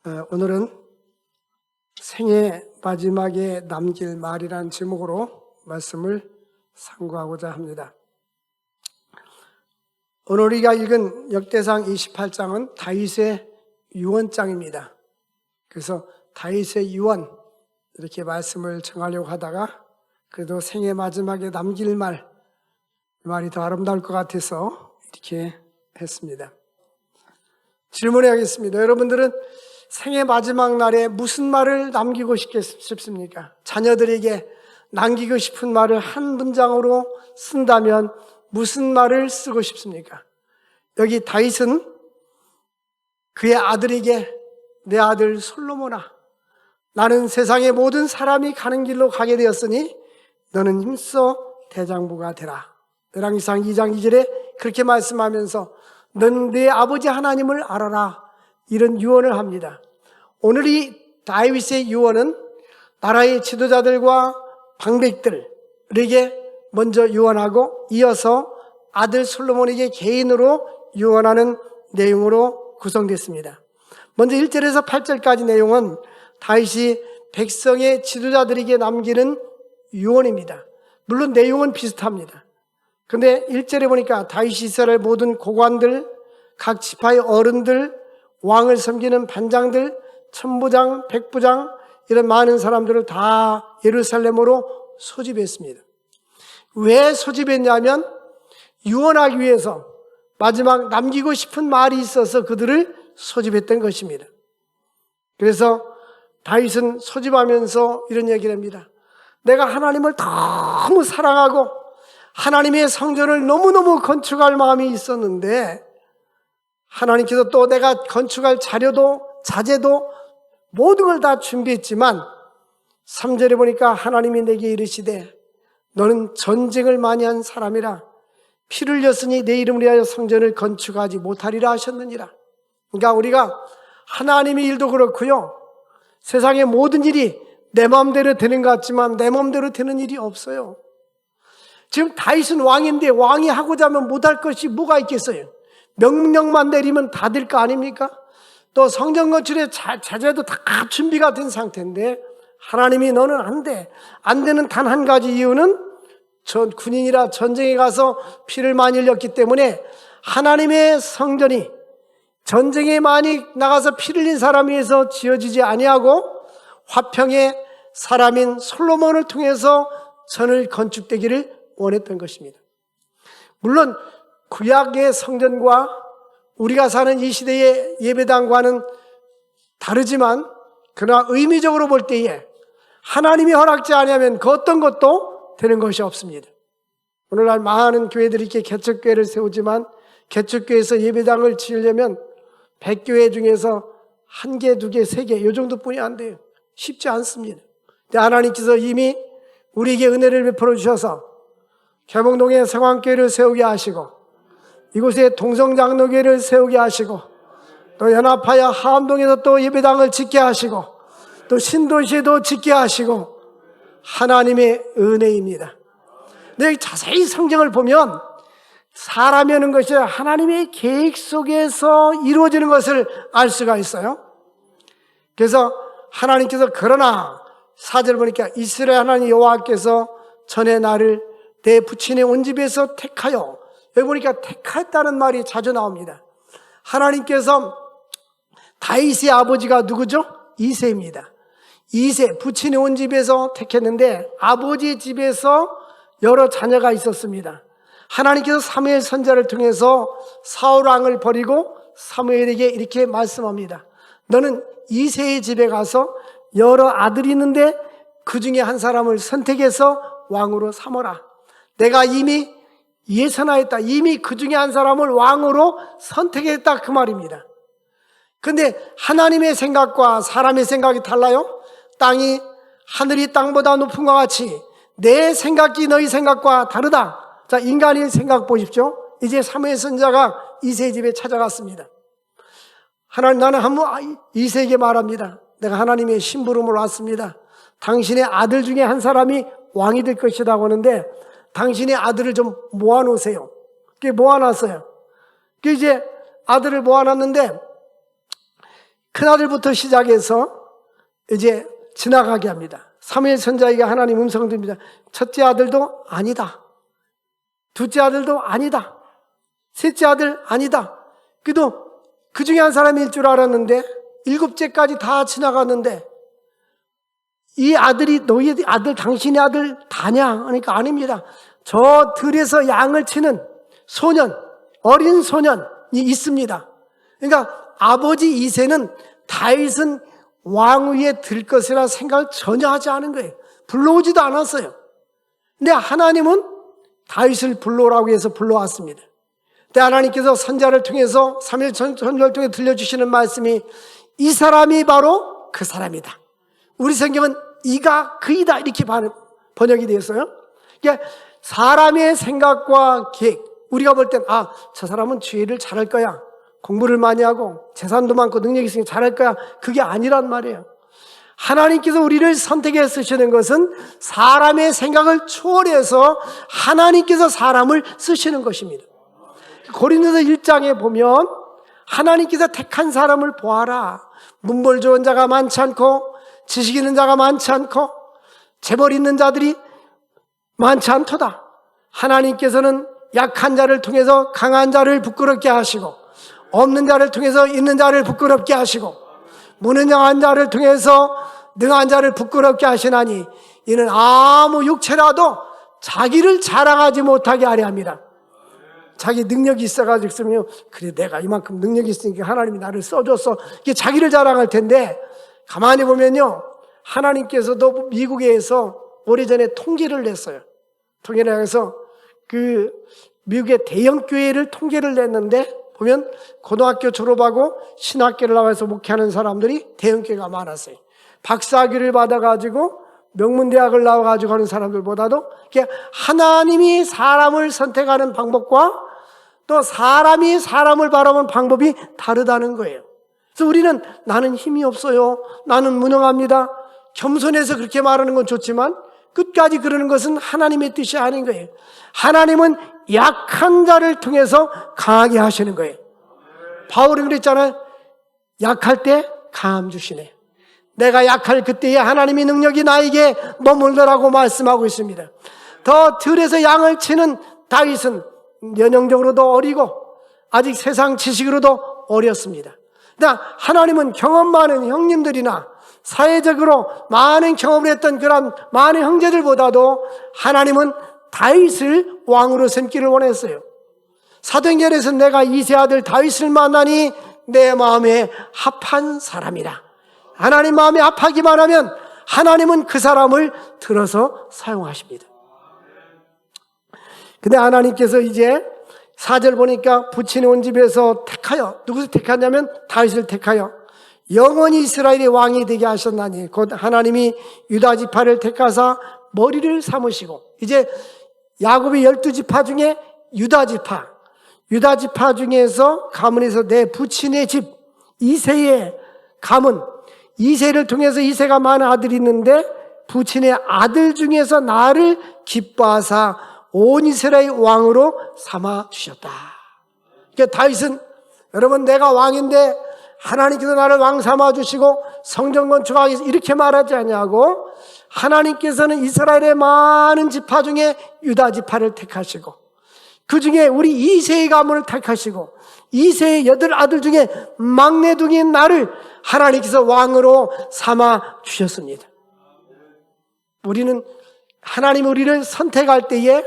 오늘은 생애 마지막에 남길 말이라는 제목으로 말씀을 상고하고자 합니다. 오늘 우리가 읽은 역대상 28장은 다윗의 유언장입니다. 그래서 다윗의 유언 이렇게 말씀을 정하려고 하다가 그래도 생애 마지막에 남길 말이 더 아름다울 것 같아서 이렇게 했습니다. 질문해야겠습니다. 여러분들은 생애 마지막 날에 무슨 말을 남기고 싶습니까? 자녀들에게 남기고 싶은 말을 한 문장으로 쓴다면 무슨 말을 쓰고 싶습니까? 여기 다윗은 그의 아들에게 내 아들 솔로몬아, 나는 세상의 모든 사람이 가는 길로 가게 되었으니 너는 힘써 대장부가 되라. 열왕기상 2장 2절에 그렇게 말씀하면서 넌 내 아버지 하나님을 알아라, 이런 유언을 합니다. 오늘 이 다윗의 유언은 나라의 지도자들과 방백들에게 먼저 유언하고 이어서 아들 솔로몬에게 개인으로 유언하는 내용으로 구성됐습니다. 먼저 1절에서 8절까지 내용은 다윗이 백성의 지도자들에게 남기는 유언입니다. 물론 내용은 비슷합니다. 그런데 1절에 보니까 다윗이 이스라엘 모든 고관들, 각 지파의 어른들, 왕을 섬기는 반장들, 천부장, 백부장 이런 많은 사람들을 다 예루살렘으로 소집했습니다. 왜 소집했냐면 유언하기 위해서 마지막 남기고 싶은 말이 있어서 그들을 소집했던 것입니다. 그래서 다윗은 소집하면서 이런 얘기를 합니다. 내가 하나님을 너무 사랑하고 하나님의 성전을 너무너무 건축할 마음이 있었는데 하나님께서 또 내가 건축할 자료도 자재도 모든 걸 다 준비했지만 3절에 보니까 하나님이 내게 이르시되 너는 전쟁을 많이 한 사람이라 피를 흘렸으니 내 이름을 위하여 성전을 건축하지 못하리라 하셨느니라. 그러니까 우리가 하나님의 일도 그렇고요, 세상의 모든 일이 내 마음대로 되는 것 같지만 내 마음대로 되는 일이 없어요. 지금 다윗은 왕인데 왕이 하고자 하면 못할 것이 뭐가 있겠어요? 명령만 내리면 다 될 거 아닙니까? 또 성전 건축의 자재도 다 준비가 된 상태인데 하나님이 너는 안 돼. 안 되는 단 한 가지 이유는 군인이라 전쟁에 가서 피를 많이 흘렸기 때문에 하나님의 성전이 전쟁에 많이 나가서 피를 흘린 사람에 의해서 지어지지 아니하고 화평의 사람인 솔로몬을 통해서 전을 건축되기를 원했던 것입니다. 물론 구약의 성전과 우리가 사는 이 시대의 예배당과는 다르지만 그러나 의미적으로 볼 때에 하나님이 허락지 아니하면 그 어떤 것도 되는 것이 없습니다. 오늘날 많은 교회들이 이렇게 개척교회를 세우지만 개척교회에서 예배당을 지으려면 100교회 중에서 1개, 2개, 3개 이 정도뿐이 안 돼요. 쉽지 않습니다. 근데 하나님께서 이미 우리에게 은혜를 베풀어 주셔서 개봉동에 성황교회를 세우게 하시고 이곳에 동성장로교회를 세우게 하시고 또 연합하여 하암동에서 또 예배당을 짓게 하시고 또 신도시에도 짓게 하시고 하나님의 은혜입니다. 근데 자세히 성경을 보면 사람이 하는 것이 하나님의 계획 속에서 이루어지는 것을 알 수가 있어요. 그래서 하나님께서 그러나 4절 보니까 이스라엘 하나님 여호와께서 전에 나를 내 부친의 온 집에서 택하여, 여기 보니까 택했다는 말이 자주 나옵니다. 하나님께서 다윗의 아버지가 누구죠? 이새입니다. 이새, 부친의 온 집에서 택했는데 아버지의 집에서 여러 자녀가 있었습니다. 하나님께서 사무엘 선지자를 통해서 사울 왕을 버리고 사무엘에게 이렇게 말씀합니다. 너는 이새의 집에 가서 여러 아들이 있는데 그 중에 한 사람을 선택해서 왕으로 삼어라. 내가 이미 예선하였다. 이미 그 중에 한 사람을 왕으로 선택했다, 그 말입니다. 그런데 하나님의 생각과 사람의 생각이 달라요. 땅이 하늘이 땅보다 높은 것 같이 내 생각이 너희 생각과 다르다. 자, 인간의 생각 보십시오. 이제 사무엘 선지자가 이새의 집에 찾아갔습니다. 나는 이새에게 말합니다. 내가 하나님의 심부름으로 왔습니다. 당신의 아들 중에 한 사람이 왕이 될 것이라고 하는데 당신의 아들을 좀 모아놓으세요. 그게 모아놨어요. 그 이제 아들을 모아놨는데 큰아들부터 시작해서 이제 지나가게 합니다. 사무엘 선지자에게 하나님 음성을 듭니다. 첫째 아들도 아니다. 둘째 아들도 아니다. 셋째 아들 아니다. 그래도 그 중에 한 사람일 줄 알았는데 일곱째까지 다 지나갔는데 이 아들이 너희 아들 당신의 아들 다냐? 그러니까 아닙니다. 저 들에서 양을 치는 소년, 어린 소년이 있습니다. 그러니까 아버지 이새는 다윗은 왕위에 들 것이라 생각을 전혀 하지 않은 거예요. 불러오지도 않았어요. 근데 하나님은 다윗을 불러오라고 해서 불러왔습니다. 근데 하나님께서 선지자를 통해서 사무엘 선지자를 통해 들려주시는 말씀이 이 사람이 바로 그 사람이다. 우리 성경은 이가 그이다 이렇게 번역이 되었어요. 그러니까 사람의 생각과 계획, 우리가 볼 땐 저 사람은 주일을 잘할 거야. 공부를 많이 하고 재산도 많고 능력이 있으니 잘할 거야. 그게 아니란 말이에요. 하나님께서 우리를 선택해 쓰시는 것은 사람의 생각을 초월해서 하나님께서 사람을 쓰시는 것입니다. 고린도서 1장에 보면 하나님께서 택한 사람을 보아라. 문벌 좋은 자가 많지 않고 지식 있는 자가 많지 않고 재벌 있는 자들이 많지 않도다. 하나님께서는 약한 자를 통해서 강한 자를 부끄럽게 하시고 없는 자를 통해서 있는 자를 부끄럽게 하시고 무능한 자를 통해서 능한 자를 부끄럽게 하시나니 이는 아무 육체라도 자기를 자랑하지 못하게 하려 합니다. 자기 능력이 있어가지고 있으면 그래 내가 이만큼 능력이 있으니까 하나님이 나를 써줬어 이게 자기를 자랑할 텐데 가만히 보면요 하나님께서도 미국에서 오래전에 통계를 냈어요. 통계를 해서 그 미국의 대형 교회를 통계를 냈는데 보면 고등학교 졸업하고 신학교를 나와서 목회하는 사람들이 대형 교회가 많았어요. 박사학위를 받아가지고 명문대학을 나와가지고 하는 사람들보다도 하나님이 사람을 선택하는 방법과 또 사람이 사람을 바라보는 방법이 다르다는 거예요. 그래서 우리는 나는 힘이 없어요. 나는 무능합니다. 겸손해서 그렇게 말하는 건 좋지만 끝까지 그러는 것은 하나님의 뜻이 아닌 거예요. 하나님은 약한 자를 통해서 강하게 하시는 거예요. 바울이 그랬잖아요. 약할 때 강함 주시네. 내가 약할 그때에 하나님의 능력이 나에게 머물더라고 말씀하고 있습니다. 더 들에서 양을 치는 다윗은 연령적으로도 어리고 아직 세상 지식으로도 어렸습니다. 그러나 하나님은 경험 많은 형님들이나 사회적으로 많은 경험을 했던 그런 많은 형제들보다도 하나님은 다윗을 왕으로 삼기를 원했어요. 사도행전에서 내가 이세 아들 다윗을 만나니 내 마음에 합한 사람이라. 하나님 마음에 합하기만 하면 하나님은 그 사람을 들어서 사용하십니다. 근데 하나님께서 이제 4절 보니까 부친이 온 집에서 택하여, 누구를 택하냐면 다윗을 택하여 영원히 이스라엘의 왕이 되게 하셨나니 곧 하나님이 유다 지파를 택하사 머리를 삼으시고, 이제 야곱의 12지파 중에 유다 지파 중에서 가문에서 내 부친의 집 이새의 가문, 이새를 통해서 이새가 많은 아들이 있는데 부친의 아들 중에서 나를 기뻐하사 온 이스라엘 왕으로 삼아 주셨다. 그러니까 다윗은 여러분 내가 왕인데 하나님께서 나를 왕 삼아 주시고 성전 건축하기 위해서 이렇게 말하지 않냐고, 하나님께서는 이스라엘의 많은 지파 중에 유다 지파를 택하시고 그 중에 우리 이새의 가문을 택하시고 이새의 8아들 중에 막내둥이인 나를 하나님께서 왕으로 삼아 주셨습니다. 우리는 하나님 우리를 선택할 때에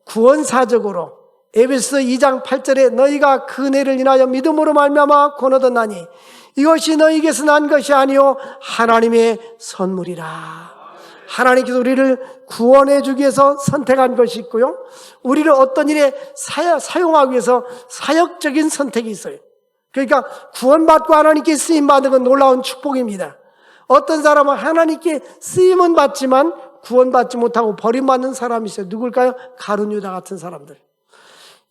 구원사적으로 에베소 2장 8절에 너희가 그 은혜를 인하여 믿음으로 말미암아 구원 얻었나니 이것이 너희에게서 난 것이 아니요 하나님의 선물이라. 하나님께서 우리를 구원해 주기 위해서 선택한 것이 있고요, 우리를 어떤 일에 사용하기 위해서 사역적인 선택이 있어요. 그러니까 구원받고 하나님께 쓰임받는 건 놀라운 축복입니다. 어떤 사람은 하나님께 쓰임은 받지만 구원받지 못하고 버림받는 사람이 있어요. 누굴까요? 가룟 유다 같은 사람들.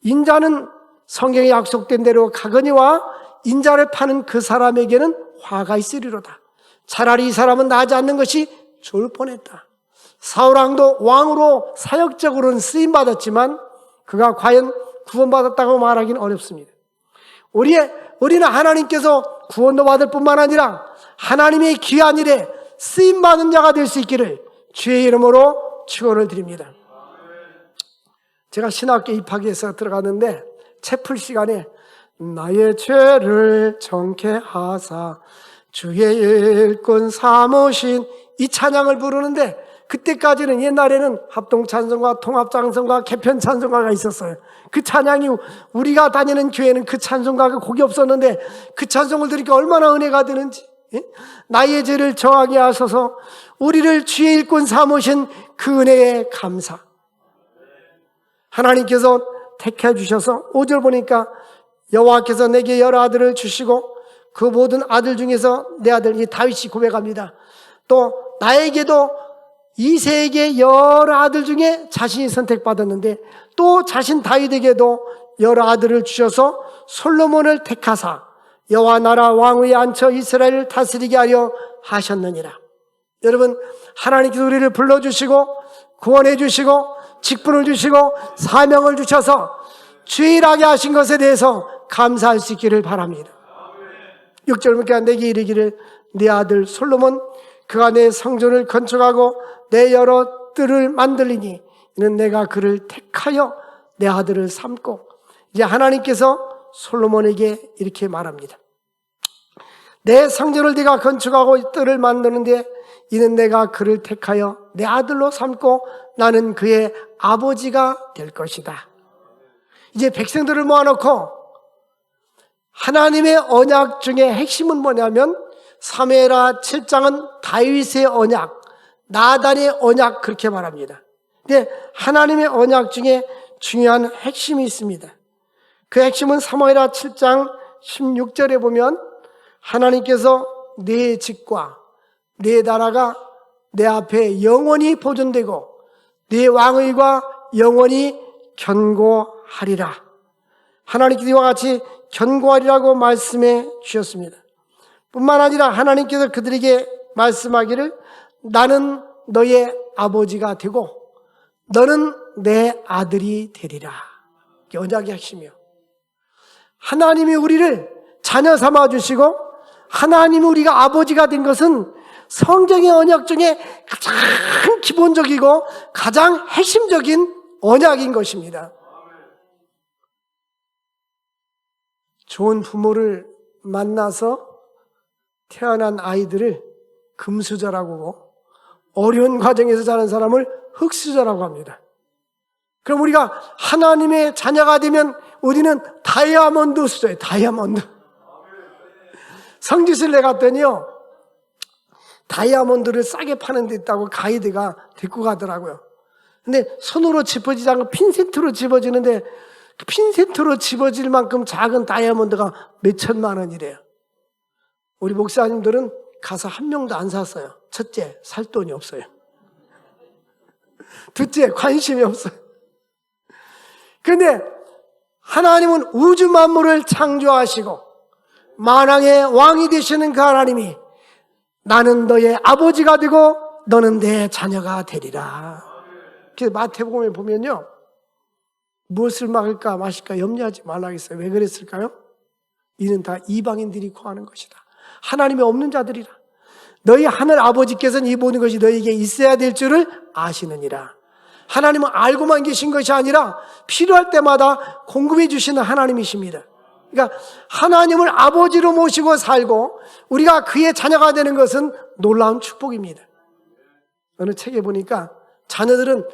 인자는 성경에 약속된 대로 가거니와 인자를 파는 그 사람에게는 화가 있으리로다. 차라리 이 사람은 나지 않는 것이 좋을 뻔했다. 사울왕도 왕으로 사역적으로는 쓰임받았지만 그가 과연 구원받았다고 말하기는 어렵습니다. 우리는 하나님께서 구원도 받을 뿐만 아니라 하나님의 귀한 일에 쓰임받는 자가 될 수 있기를 주의 이름으로 축원을 드립니다. 제가 신학교 입학해서 들어갔는데 채플 시간에 나의 죄를 정케 하사 주의 일꾼 삼으신 이 찬양을 부르는데, 그때까지는 옛날에는 합동찬송가, 통합찬송가, 개편찬송가가 있었어요. 그 찬양이, 우리가 다니는 교회는 그 찬송가가 곡이 없었는데 그 찬송을 들으니까 얼마나 은혜가 되는지. 나의 죄를 정하게 하셔서 우리를 주의 일꾼 삼으신 그 은혜에 감사. 하나님께서 택해 주셔서 5절 보니까 여호와께서 내게 여러 아들을 주시고 그 모든 아들 중에서 내 아들 이 다윗이 고백합니다. 또 나에게도 이새에게 여러 아들 중에 자신이 선택받았는데 또 자신 다윗에게도 여러 아들을 주셔서 솔로몬을 택하사 여호와 나라 왕위에 앉혀 이스라엘을 다스리게 하려 하셨느니라. 여러분, 하나님께서 우리를 불러주시고 구원해 주시고 직분을 주시고 사명을 주셔서 주일하게 하신 것에 대해서 감사할 수 있기를 바랍니다. 6절부터 내게 이르기를 네 아들 솔로몬 그가 내 성전을 건축하고 내 여러 뜰을 만들리니 이는 내가 그를 택하여 내 아들을 삼고, 이제 하나님께서 솔로몬에게 이렇게 말합니다. 내 성전을 네가 건축하고 뜰을 만드는데 이는 내가 그를 택하여 내 아들로 삼고 나는 그의 아버지가 될 것이다. 이제 백성들을 모아놓고 하나님의 언약 중에 핵심은 뭐냐면 사무엘하 7장은 다윗의 언약, 나단의 언약 그렇게 말합니다. 근데 하나님의 언약 중에 중요한 핵심이 있습니다. 그 핵심은 사무엘하 7장 16절에 보면 하나님께서 네 집과 네 나라가 내 앞에 영원히 보존되고 네 왕의가 영원히 견고하리라. 하나님께서 이와 같이 견고하리라고 말씀해 주셨습니다. 뿐만 아니라 하나님께서 그들에게 말씀하기를 나는 너의 아버지가 되고 너는 내 아들이 되리라. 이게 언약의 핵심이요. 하나님이 우리를 자녀 삼아 주시고 하나님이 우리가 아버지가 된 것은 성경의 언약 중에 가장 기본적이고 가장 핵심적인 언약인 것입니다. 좋은 부모를 만나서 태어난 아이들을 금수저라고 하고 어려운 과정에서 자란 사람을 흙수저라고 합니다. 그럼 우리가 하나님의 자녀가 되면 우리는 다이아몬드 수저예요. 다이아몬드. 성지순례 갔더니요, 다이아몬드를 싸게 파는 데 있다고 가이드가 데리고 가더라고요. 근데 손으로 집어지지 않고 핀세트로 집어지는데 그 핀세트로 집어질 만큼 작은 다이아몬드가 몇천만 원이래요. 우리 목사님들은 가서 한 명도 안 샀어요. 첫째, 살 돈이 없어요. 둘째, 관심이 없어요. 그런데 하나님은 우주 만물을 창조하시고 만왕의 왕이 되시는 그 하나님이 나는 너의 아버지가 되고 너는 내 자녀가 되리라. 그래서 마태복음에 보면요, 무엇을 막을까 마실까 염려하지 말라 했어요. 왜 그랬을까요? 이는 다 이방인들이 구하는 것이다. 하나님이 없는 자들이라. 너희 하늘 아버지께서는 이 모든 것이 너희에게 있어야 될 줄을 아시느니라. 하나님은 알고만 계신 것이 아니라 필요할 때마다 공급해 주시는 하나님이십니다. 그러니까 하나님을 아버지로 모시고 살고 우리가 그의 자녀가 되는 것은 놀라운 축복입니다. 어느 책에 보니까 자녀들은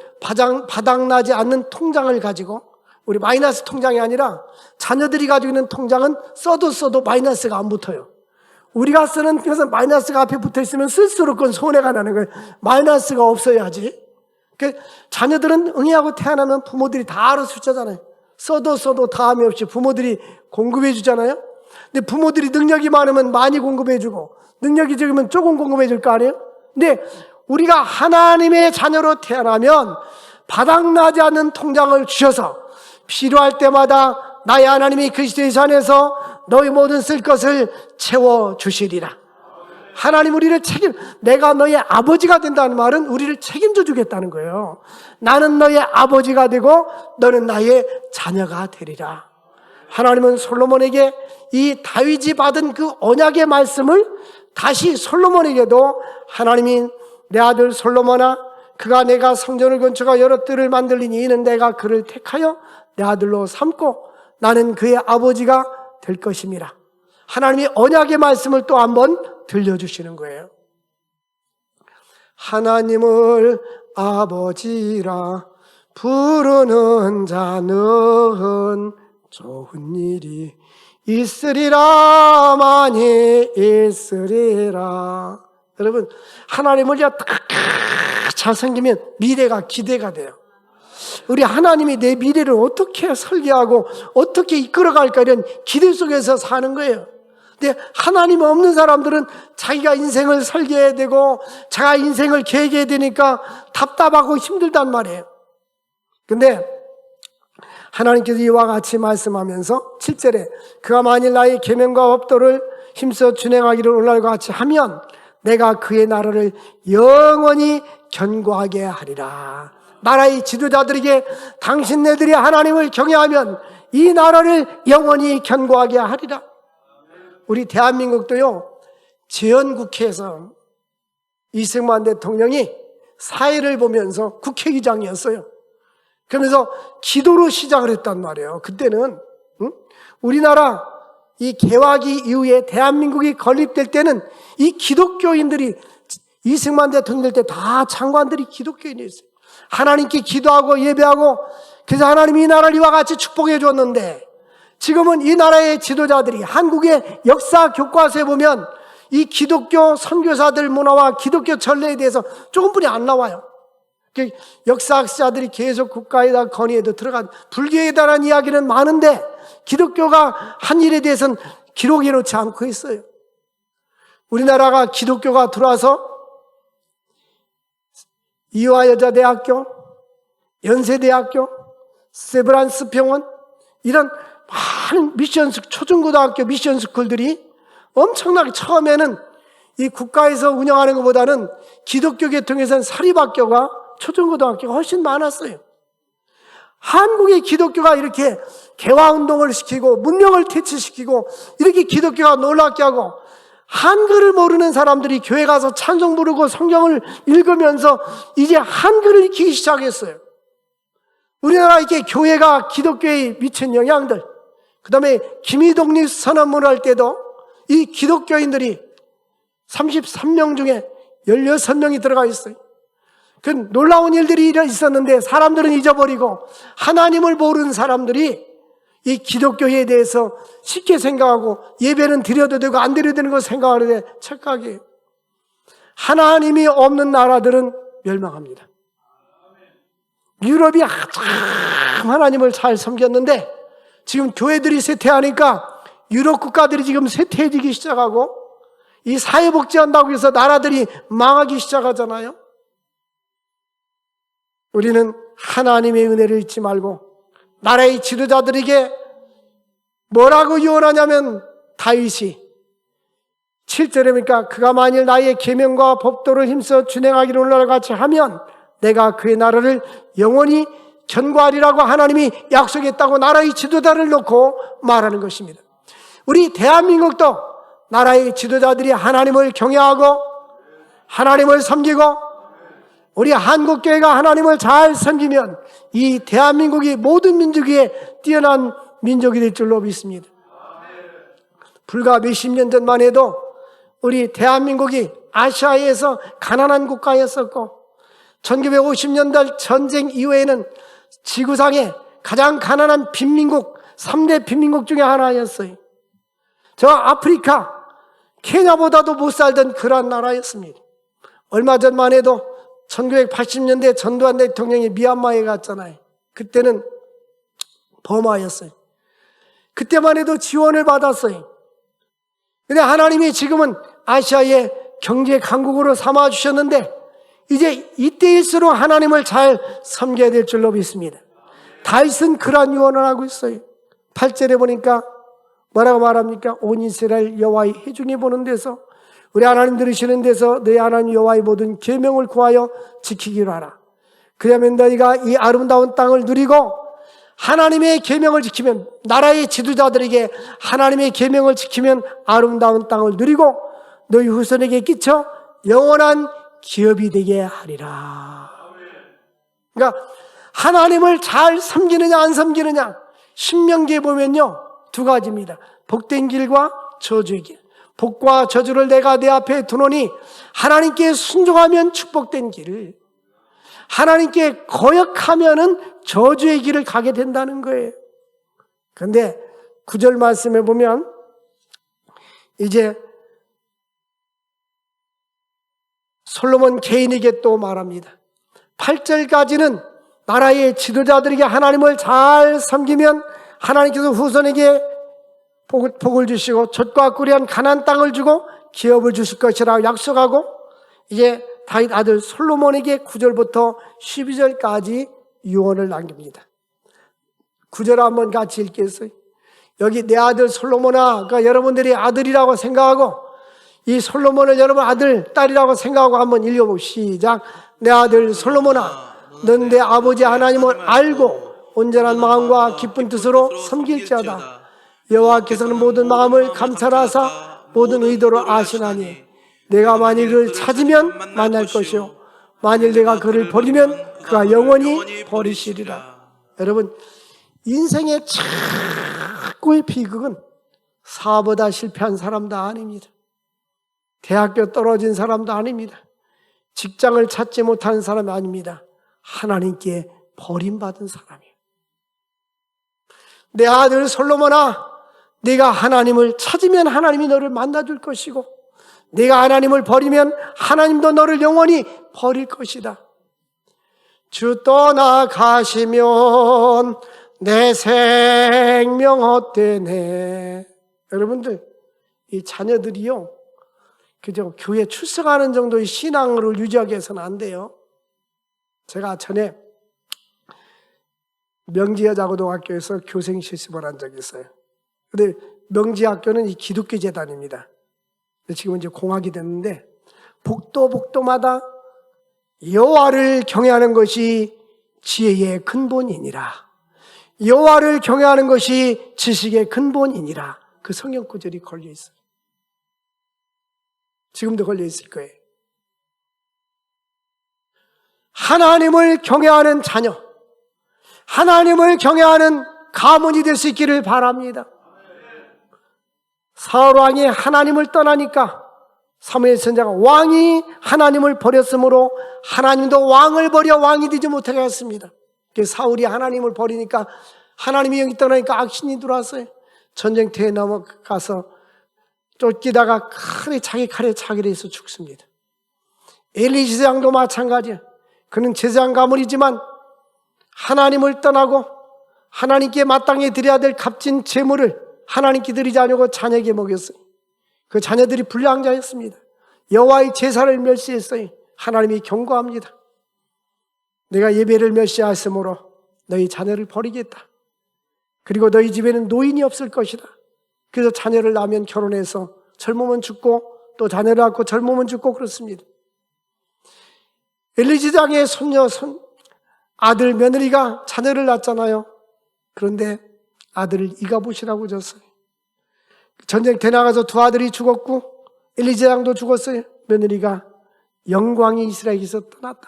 바닥나지 않는 통장을 가지고, 우리 마이너스 통장이 아니라 자녀들이 가지고 있는 통장은 써도 마이너스가 안 붙어요. 우리가 쓰는 것은 마이너스가 앞에 붙어 있으면 쓸수록 그건 손해가 나는 거예요. 마이너스가 없어야지. 자녀들은 응애하고 태어나면 부모들이 다 알아서 숫자잖아요. 써도 다함이 없이 부모들이 공급해 주잖아요. 근데 부모들이 능력이 많으면 많이 공급해 주고 능력이 적으면 조금 공급해 줄 거 아니에요? 근데 우리가 하나님의 자녀로 태어나면 바닥나지 않는 통장을 주셔서 필요할 때마다 나의 하나님이 그리스도의 안에서 너희 모든 쓸 것을 채워주시리라. 하나님 우리를 내가 너의 아버지가 된다는 말은 우리를 책임져 주겠다는 거예요. 나는 너의 아버지가 되고 너는 나의 자녀가 되리라. 하나님은 솔로몬에게 이 다윗이 받은 그 언약의 말씀을 다시 솔로몬에게도 하나님이 내 아들 솔로몬아, 그가 내가 성전을 건축하여 여러 뜰을 만들리니 이는 내가 그를 택하여 내 아들로 삼고 나는 그의 아버지가 될 것임이라. 하나님이 언약의 말씀을 또 한번 들려주시는 거예요. 하나님을 아버지라 부르는 자는 좋은 일이 있으리라, 많이 있으리라. 여러분, 하나님을 잘 섬기면 미래가 기대가 돼요. 우리 하나님이 내 미래를 어떻게 설계하고 어떻게 이끌어갈까, 이런 기대 속에서 사는 거예요. 근데 하나님 없는 사람들은 자기가 인생을 설계해야 되고 자기가 인생을 계획해야 되니까 답답하고 힘들단 말이에요. 근데 하나님께서 이와 같이 말씀하면서 7절에 그가 만일 나의 계명과 법도를 힘써 준행하기를 오늘날과 같이 하면 내가 그의 나라를 영원히 견고하게 하리라. 나라의 지도자들에게 당신네들이 하나님을 경외하면 이 나라를 영원히 견고하게 하리라. 우리 대한민국도요, 재헌국회에서 이승만 대통령이 사회를 보면서 국회의장이었어요. 그러면서 기도로 시작을 했단 말이에요. 그때는 우리나라 이 개화기 이후에 대한민국이 건립될 때는 이 기독교인들이, 이승만 대통령 때 다 장관들이 기독교인이었어요. 하나님께 기도하고 예배하고, 그래서 하나님이 이 나라를 이와 같이 축복해 줬는데, 지금은 이 나라의 지도자들이 한국의 역사 교과서에 보면 이 기독교 선교사들 문화와 기독교 전례에 대해서 조금뿐이 안 나와요. 역사학자들이 계속 국가에다 건의해도 들어간, 불교에 대한 이야기는 많은데 기독교가 한 일에 대해서는 기록해 놓지 않고 있어요. 우리나라가 기독교가 들어와서 이화여자대학교, 연세대학교, 세브란스 병원, 이런 많은 초중고등학교 미션 스쿨들이 엄청나게, 처음에는 이 국가에서 운영하는 것보다는 기독교 계통에서는 사립학교가, 초중고등학교가 훨씬 많았어요. 한국의 기독교가 이렇게 개화운동을 시키고 문명을 퇴치시키고 이렇게 기독교가 놀랍게 하고, 한글을 모르는 사람들이 교회 가서 찬송 부르고 성경을 읽으면서 이제 한글을 익히기 시작했어요. 우리나라 이렇게 교회가 기독교에 미친 영향들, 그 다음에 김희독립 선언문을 할 때도 이 기독교인들이 33명 중에 16명이 들어가 있어요. 그 놀라운 일들이 있었는데 사람들은 잊어버리고 하나님을 모르는 사람들이 이 기독교에 대해서 쉽게 생각하고 예배는 드려도 되고 안 드려도 되는 거 생각하는데 착각이에요. 하나님이 없는 나라들은 멸망합니다. 유럽이 참 하나님을 잘 섬겼는데 지금 교회들이 쇠퇴하니까 유럽 국가들이 지금 쇠퇴해지기 시작하고, 이 사회복지한다고 해서 나라들이 망하기 시작하잖아요. 우리는 하나님의 은혜를 잊지 말고 나라의 지도자들에게 뭐라고 유언하냐면, 다윗이 7절에 보니까 그가 만일 나의 계명과 법도를 힘써 준행하기를 오늘날 같이 하면 내가 그의 나라를 영원히 견고하리라고 하나님이 약속했다고 나라의 지도자를 놓고 말하는 것입니다. 우리 대한민국도 나라의 지도자들이 하나님을 경외하고 하나님을 섬기고 우리 한국교회가 하나님을 잘 섬기면 이 대한민국이 모든 민족 위에 뛰어난 민족이 될 줄로 믿습니다. 불과 몇십 년 전만 해도 우리 대한민국이 아시아에서 가난한 국가였었고 1950년대 전쟁 이후에는 지구상의 가장 가난한 빈민국, 3대 빈민국 중에 하나였어요. 저 아프리카, 케냐보다도 못 살던 그런 나라였습니다. 얼마 전만 해도 1980년대 전두환 대통령이 미얀마에 갔잖아요. 그때는 버마였어요. 그때만 해도 지원을 받았어요. 근데 하나님이 지금은 아시아의 경제 강국으로 삼아주셨는데 이제 이때일수록 하나님을 잘 섬겨야 될 줄로 믿습니다. 다윗은 그러한 유언을 하고 있어요. 8절에 보니까 뭐라고 말합니까? 온 이스라엘 여호와의 회중이 보는 데서, 우리 하나님 들으시는 데서 너희 하나님 여호와의 모든 계명을 구하여 지키기로 하라. 그러면 너희가 이 아름다운 땅을 누리고 하나님의 계명을 지키면, 나라의 지도자들에게 하나님의 계명을 지키면 아름다운 땅을 누리고 너희 후손에게 끼쳐 영원한 기업이 되게 하리라. 그러니까 하나님을 잘 섬기느냐 안 섬기느냐, 신명기에 보면요 2가지입니다. 복된 길과 저주의 길. 복과 저주를 내가 내 앞에 두노니 하나님께 순종하면 축복된 길을, 하나님께 거역하면은 저주의 길을 가게 된다는 거예요. 그런데 9절 말씀에 보면 이제 솔로몬 개인에게 또 말합니다. 8절까지는 나라의 지도자들에게 하나님을 잘 섬기면 하나님께서 후손에게 복을 주시고 젖과 꿀이 한 가나안 땅을 주고 기업을 주실 것이라고 약속하고, 이제 다윗 아들 솔로몬에게 9절부터 12절까지 유언을 남깁니다. 9절 한번 같이 읽겠어요. 여기 내 아들 솔로몬아, 그러니까 여러분들이 아들이라고 생각하고 이 솔로몬을 여러분 아들, 딸이라고 생각하고 한번 읽어봅시다. 시작. 내 아들 솔로몬아, 넌 내 아버지 하나님을 알고 온전한 마음과 기쁜 뜻으로 섬길지어다. 여호와께서는 모든 마음을 감찰하사 모든 의도를 아시나니 내가 만일 그를 찾으면 만날 것이요 만일 내가 그를 버리면 그가 영원히 버리시리라. 여러분, 인생의 최고의 비극은 사업보다 실패한 사람도 아닙니다. 대학교 떨어진 사람도 아닙니다. 직장을 찾지 못하는 사람이 아닙니다. 하나님께 버림받은 사람이에요. 내 아들 솔로몬아, 네가 하나님을 찾으면 하나님이 너를 만나줄 것이고 네가 하나님을 버리면 하나님도 너를 영원히 버릴 것이다. 주 떠나가시면 내 생명 헛되네. 여러분들, 이 자녀들이요, 그죠? 교회 출석하는 정도의 신앙을 유지하기 위해서는 안 돼요. 제가 전에 명지여자고등학교에서 교생 실습을 한 적이 있어요. 근데 명지학교는 이 기독교 재단입니다. 지금 이제 공학이 됐는데, 복도마다 여호와를 경외하는 것이 지혜의 근본이니라, 여호와를 경외하는 것이 지식의 근본이니라, 그 성경 구절이 걸려 있어요. 지금도 걸려 있을 거예요. 하나님을 경외하는 자녀, 하나님을 경외하는 가문이 될 수 있기를 바랍니다. 사울 왕이 하나님을 떠나니까 사무엘 선지자가 왕이 하나님을 버렸으므로 하나님도 왕을 버려 왕이 되지 못하게 했습니다. 사울이 하나님을 버리니까, 하나님이 영이 떠나니까 악신이 들어왔어요. 전쟁터에 넘어가서 쫓기다가 자기 칼에 차기를 해서 죽습니다. 엘리 제사장도 마찬가지예요. 그는 제사장 가문이지만 하나님을 떠나고 하나님께 마땅히 드려야 될 값진 재물을 하나님께 드리지 않고 자녀에게 먹였어요. 그 자녀들이 불량자였습니다. 여호와의 제사를 멸시했어요. 하나님이 경고합니다. 내가 예배를 멸시하였으므로 너희 자녀를 버리겠다. 그리고 너희 집에는 노인이 없을 것이다. 그래서 자녀를 낳으면 결혼해서 젊으면 죽고 또 자녀를 낳고 젊으면 죽고 그렇습니다. 엘리 제사장의 아들 며느리가 자녀를 낳았잖아요. 그런데 아들을 이가봇이라고 줬어요. 전쟁터에 나가서 2 아들이 죽었고 엘리 제사장도 죽었어요. 며느리가 영광이 이스라엘에서 떠났다.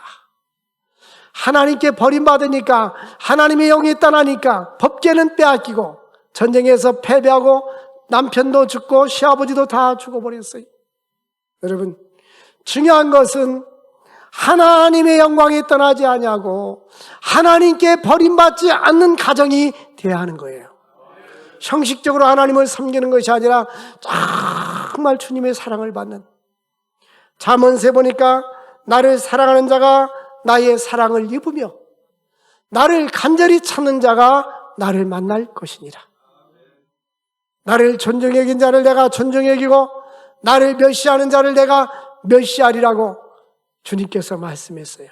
하나님께 버림받으니까, 하나님의 영이 떠나니까 법궤는 빼앗기고 전쟁에서 패배하고 남편도 죽고 시아버지도 다 죽어버렸어요. 여러분, 중요한 것은 하나님의 영광이 떠나지 아니하고 하나님께 버림받지 않는 가정이 되어야 하는 거예요. 형식적으로 하나님을 섬기는 것이 아니라 정말 주님의 사랑을 받는. 잠언서에 보니까 나를 사랑하는 자가 나의 사랑을 입으며 나를 간절히 찾는 자가 나를 만날 것이니라. 나를 존중히 여긴 자를 내가 존중히 여기고 나를 멸시하는 자를 내가 멸시하리라고 주님께서 말씀했어요.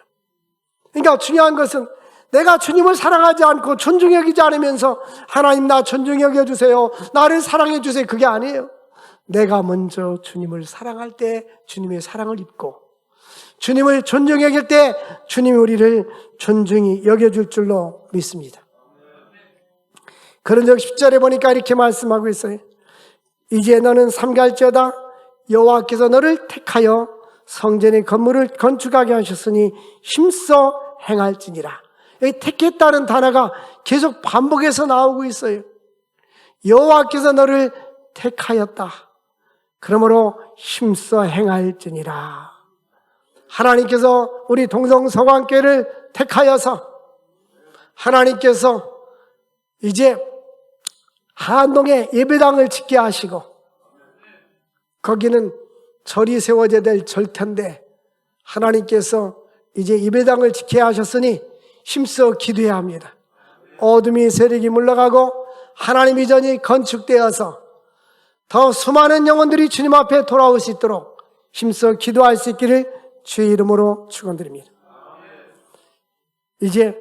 그러니까 중요한 것은 내가 주님을 사랑하지 않고 존중히 여기지 않으면서 하나님 나 존중히 여겨주세요, 나를 사랑해 주세요, 그게 아니에요. 내가 먼저 주님을 사랑할 때 주님의 사랑을 입고 주님을 존중히 여길 때 주님이 우리를 존중히 여겨줄 줄로 믿습니다. 그런 적 10절에 보니까 이렇게 말씀하고 있어요. 이제 너는 삼갈지어다 여호와께서 너를 택하여 성전의 건물을 건축하게 하셨으니 힘써 행할지니라. 여기 택했다는 단어가 계속 반복해서 나오고 있어요. 여호와께서 너를 택하였다. 그러므로 힘써 행할지니라. 하나님께서 우리 동성서광교회를 택하여서 하나님께서 이제 한동에 예배당을 짓게 하시고 거기는 절이 세워져야 될 절터인데 하나님께서 이제 예배당을 짓게 하셨으니 힘써 기도해야 합니다. 어둠이 세력이 물러가고 하나님의 전이 건축되어서 더 수많은 영혼들이 주님 앞에 돌아올 수 있도록 힘써 기도할 수 있기를 주의 이름으로 축원드립니다. 이제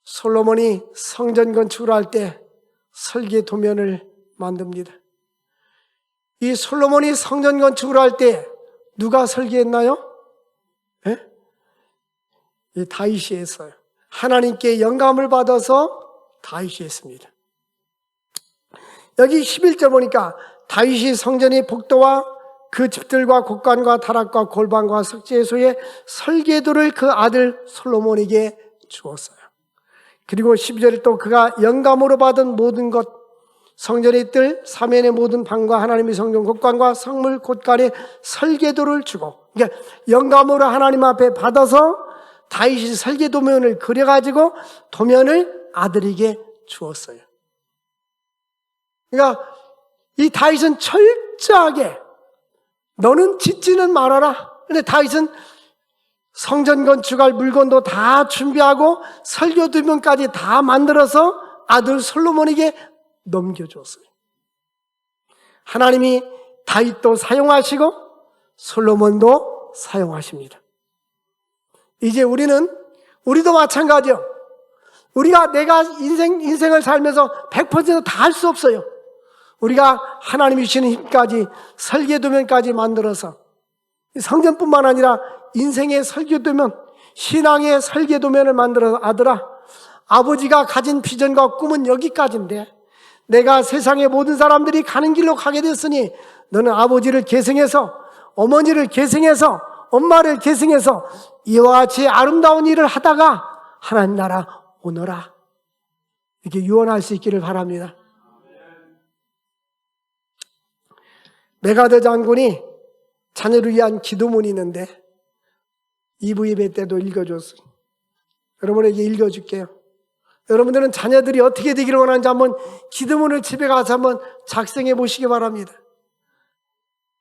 솔로몬이 성전 건축을 할 때 설계 도면을 만듭니다. 이 솔로몬이 성전 건축을 할 때 누가 설계했나요? 네? 이 다윗이 했어요. 하나님께 영감을 받아서 다윗이 했습니다. 여기 11절 보니까 다윗이 성전의 복도와 그 집들과 곡관과 다락과 골방과 석재소의 설계도를 그 아들 솔로몬에게 주었어요. 그리고 12절에 또 그가 영감으로 받은 모든 것, 성전의 뜰, 사면의 모든 방과 하나님의 성전 곡관과 성물 곳간의 설계도를 주고, 그러니까 영감으로 하나님 앞에 받아서 다윗이 설계도면을 그려가지고 도면을 아들에게 주었어요. 그러니까 이 다윗은 철저하게 너는 짓지는 말아라. 근데 다윗은 성전 건축할 물건도 다 준비하고 설계도면까지 다 만들어서 아들 솔로몬에게 넘겨줬어요. 하나님이 다윗도 사용하시고 솔로몬도 사용하십니다. 이제 우리도 마찬가지요. 내가 인생을 살면서 100% 다 할 수 없어요. 우리가 하나님이 주시는 힘까지 설계도면까지 만들어서 성전뿐만 아니라 인생의 설계도면, 신앙의 설계도면을 만들어서 아들아, 아버지가 가진 비전과 꿈은 여기까지인데 내가 세상의 모든 사람들이 가는 길로 가게 됐으니 너는 아버지를 계승해서 어머니를 계승해서 엄마를 계승해서 이와 같이 아름다운 일을 하다가 하나님 나라 오너라. 이렇게 유언할 수 있기를 바랍니다. 메가더 장군이 자녀를 위한 기도문이 있는데 2부 예배 때도 읽어줬어요. 여러분에게 읽어줄게요. 여러분들은 자녀들이 어떻게 되기를 원하는지 한번 기도문을 집에 가서 한번 작성해 보시기 바랍니다.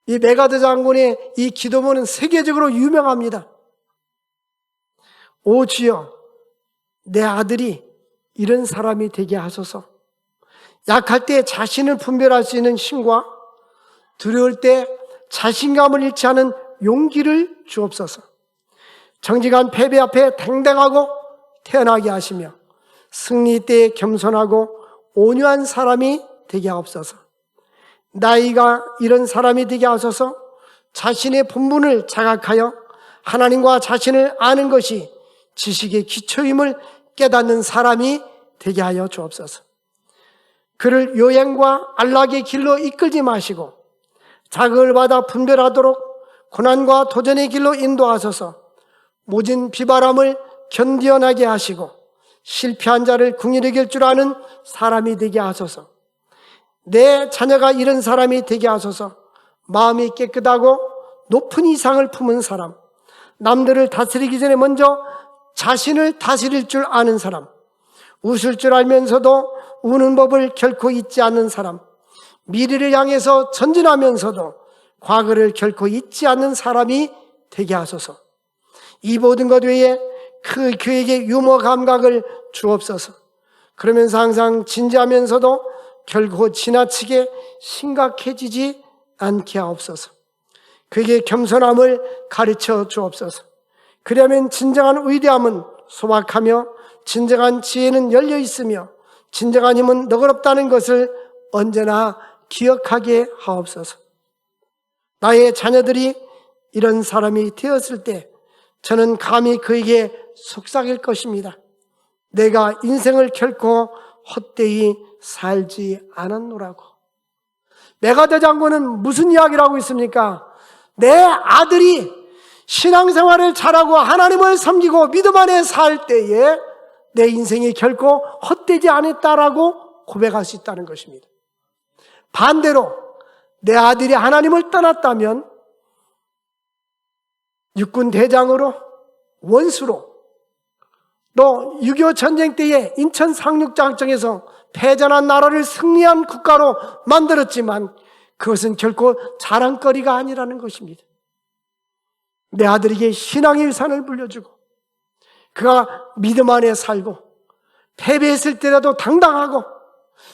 이 메가더 장군의 이 기도문은 세계적으로 유명합니다. 오 주여, 내 아들이 이런 사람이 되게 하소서. 약할 때 자신을 분별할 수 있는 힘과 두려울 때 자신감을 잃지 않은 용기를 주옵소서. 정직한 패배 앞에 당당하고 태어나게 하시며 승리 때에 겸손하고 온유한 사람이 되게 하옵소서. 나이가 이런 사람이 되게 하소서. 자신의 본분을 자각하여 하나님과 자신을 아는 것이 지식의 기초임을 깨닫는 사람이 되게 하여 주옵소서. 그를 요행과 안락의 길로 이끌지 마시고 자극을 받아 분별하도록 고난과 도전의 길로 인도하소서. 모진 비바람을 견디어나게 하시고 실패한 자를 긍휼히 여길 줄 아는 사람이 되게 하소서. 내 자녀가 이런 사람이 되게 하소서. 마음이 깨끗하고 높은 이상을 품은 사람, 남들을 다스리기 전에 먼저 자신을 다스릴 줄 아는 사람, 웃을 줄 알면서도 우는 법을 결코 잊지 않는 사람, 미래를 향해서 전진하면서도 과거를 결코 잊지 않는 사람이 되게 하소서. 이 모든 것 외에 그에게 유머 감각을 주옵소서. 그러면서 항상 진지하면서도 결코 지나치게 심각해지지 않게 하옵소서. 그에게 겸손함을 가르쳐 주옵소서. 그러면 진정한 위대함은 소박하며 진정한 지혜는 열려 있으며 진정한 힘은 너그럽다는 것을 언제나 기억하게 하옵소서. 나의 자녀들이 이런 사람이 되었을 때 저는 감히 그에게 속삭일 것입니다. 내가 인생을 결코 헛되이 살지 않았노라고. 메가더 장군은 무슨 이야기를 하고 있습니까? 내 아들이 신앙생활을 잘하고 하나님을 섬기고 믿음 안에 살 때에 내 인생이 결코 헛되지 않았다라고 고백할 수 있다는 것입니다. 반대로 내 아들이 하나님을 떠났다면 육군 대장으로, 원수로, 또 6.25 전쟁 때에 인천 상륙작전에서 패전한 나라를 승리한 국가로 만들었지만 그것은 결코 자랑거리가 아니라는 것입니다. 내 아들에게 신앙의 유산을 물려주고 그가 믿음 안에 살고 패배했을 때라도 당당하고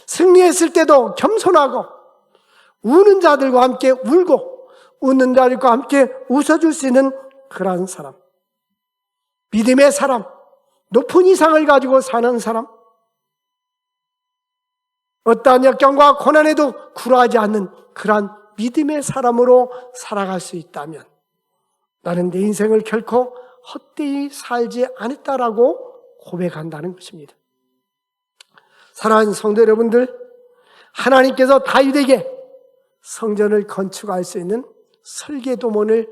승리했을 때도 겸손하고 우는 자들과 함께 울고 웃는 자들과 함께 웃어줄 수 있는 그러한 사람, 믿음의 사람, 높은 이상을 가지고 사는 사람, 어떠한 역경과 고난에도 굴하지 않는 그러한 믿음의 사람으로 살아갈 수 있다면 나는 내 인생을 결코 헛되이 살지 않았다라고 고백한다는 것입니다. 사랑하는 성도 여러분들, 하나님께서 다윗에게 성전을 건축할 수 있는 설계도문을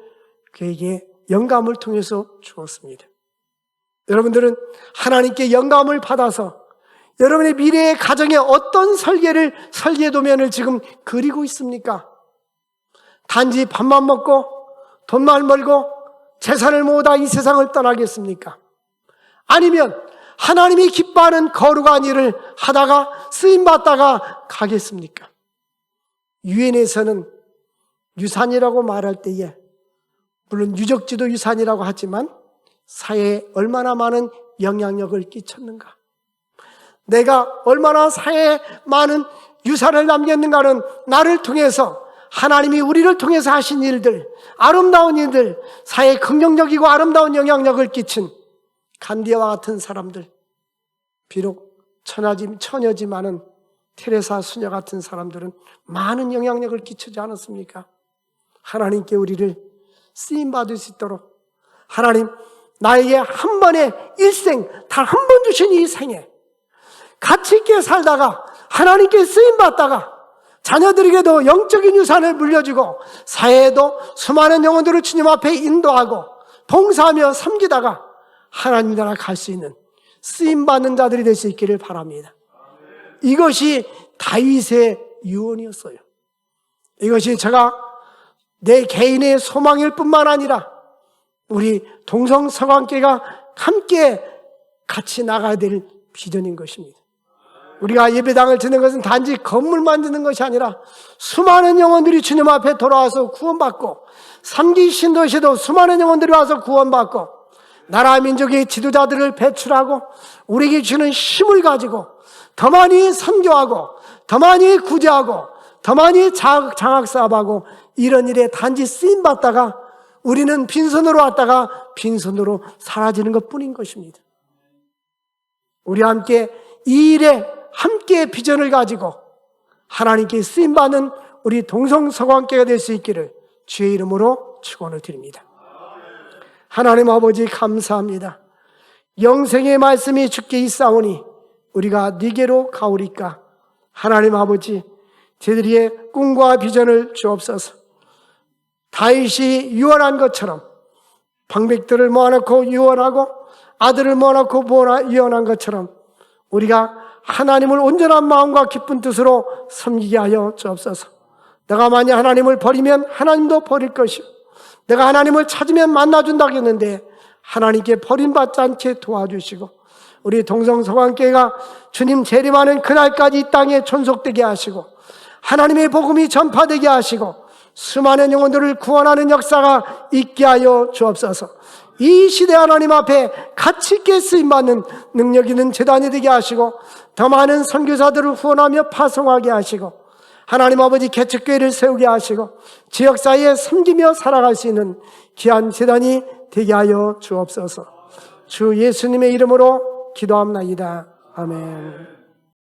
그에게 영감을 통해서 주었습니다. 여러분들은 하나님께 영감을 받아서 여러분의 미래의 가정에 어떤 설계도면을 지금 그리고 있습니까? 단지 밥만 먹고 돈만 벌고 재산을 모으다 이 세상을 떠나겠습니까? 아니면 하나님이 기뻐하는 거룩한 일을 하다가 쓰임받다가 가겠습니까? 유엔에서는 유산이라고 말할 때에 물론 유적지도 유산이라고 하지만 사회에 얼마나 많은 영향력을 끼쳤는가, 내가 얼마나 사회에 많은 유산을 남겼는가는 나를 통해서 하나님이 우리를 통해서 하신 일들, 아름다운 일들, 사회에 긍정적이고 아름다운 영향력을 끼친 간디와 같은 사람들, 비록 처녀지만은 테레사 수녀 같은 사람들은 많은 영향력을 끼치지 않았습니까? 하나님께 우리를 쓰임받을 수 있도록 하나님, 나에게 한 번의 일생, 단 한 번 주신 이 생에 가치 있게 살다가 하나님께 쓰임받다가 자녀들에게도 영적인 유산을 물려주고 사회에도 수많은 영혼들을 주님 앞에 인도하고 봉사하며 섬기다가 하나님 나라 갈 수 있는 쓰임받는 자들이 될 수 있기를 바랍니다. 이것이 다윗의 유언이었어요. 이것이 제가 내 개인의 소망일 뿐만 아니라 우리 동성서관계가 함께 같이 나가야 될 비전인 것입니다. 우리가 예배당을 짓는 것은 단지 건물 만드는 것이 아니라 수많은 영혼들이 주님 앞에 돌아와서 구원받고, 3기 신도시도 수많은 영혼들이 와서 구원받고, 나라 민족의 지도자들을 배출하고 우리에게 주는 힘을 가지고 더 많이 선교하고 더 많이 구제하고 더 많이 장학사업하고 이런 일에 단지 쓰임받다가 우리는 빈손으로 왔다가 빈손으로 사라지는 것뿐인 것입니다. 우리 함께 이 일에 함께 비전을 가지고 하나님께 쓰임받는 우리 동성서관계가 될 수 있기를 주의 이름으로 축원을 드립니다. 하나님 아버지 감사합니다. 영생의 말씀이 주께 있사오니 우리가 네게로 가오리까. 하나님 아버지, 저희들의 꿈과 비전을 주옵소서. 다윗이 유언한 것처럼 방백들을 모아놓고 유언하고 아들을 모아놓고 유언한 것처럼 우리가 하나님을 온전한 마음과 기쁜 뜻으로 섬기게 하여 주옵소서. 내가 만약 하나님을 버리면 하나님도 버릴 것이고, 내가 하나님을 찾으면 만나준다고 했는데 하나님께 버림받지 않게 도와주시고, 우리 동성서관교회가 주님 재림하는 그날까지 이 땅에 존속되게 하시고 하나님의 복음이 전파되게 하시고 수많은 영혼들을 구원하는 역사가 있게 하여 주옵소서. 이 시대 하나님 앞에 가치 있게 쓰임받는 능력 있는 재단이 되게 하시고 더 많은 선교사들을 후원하며 파송하게 하시고 하나님 아버지 개척교회를 세우게 하시고 지역사회에 섬기며 살아갈 수 있는 귀한 재단이 되게 하여 주옵소서. 주 예수님의 이름으로 기도합나이다. 아멘.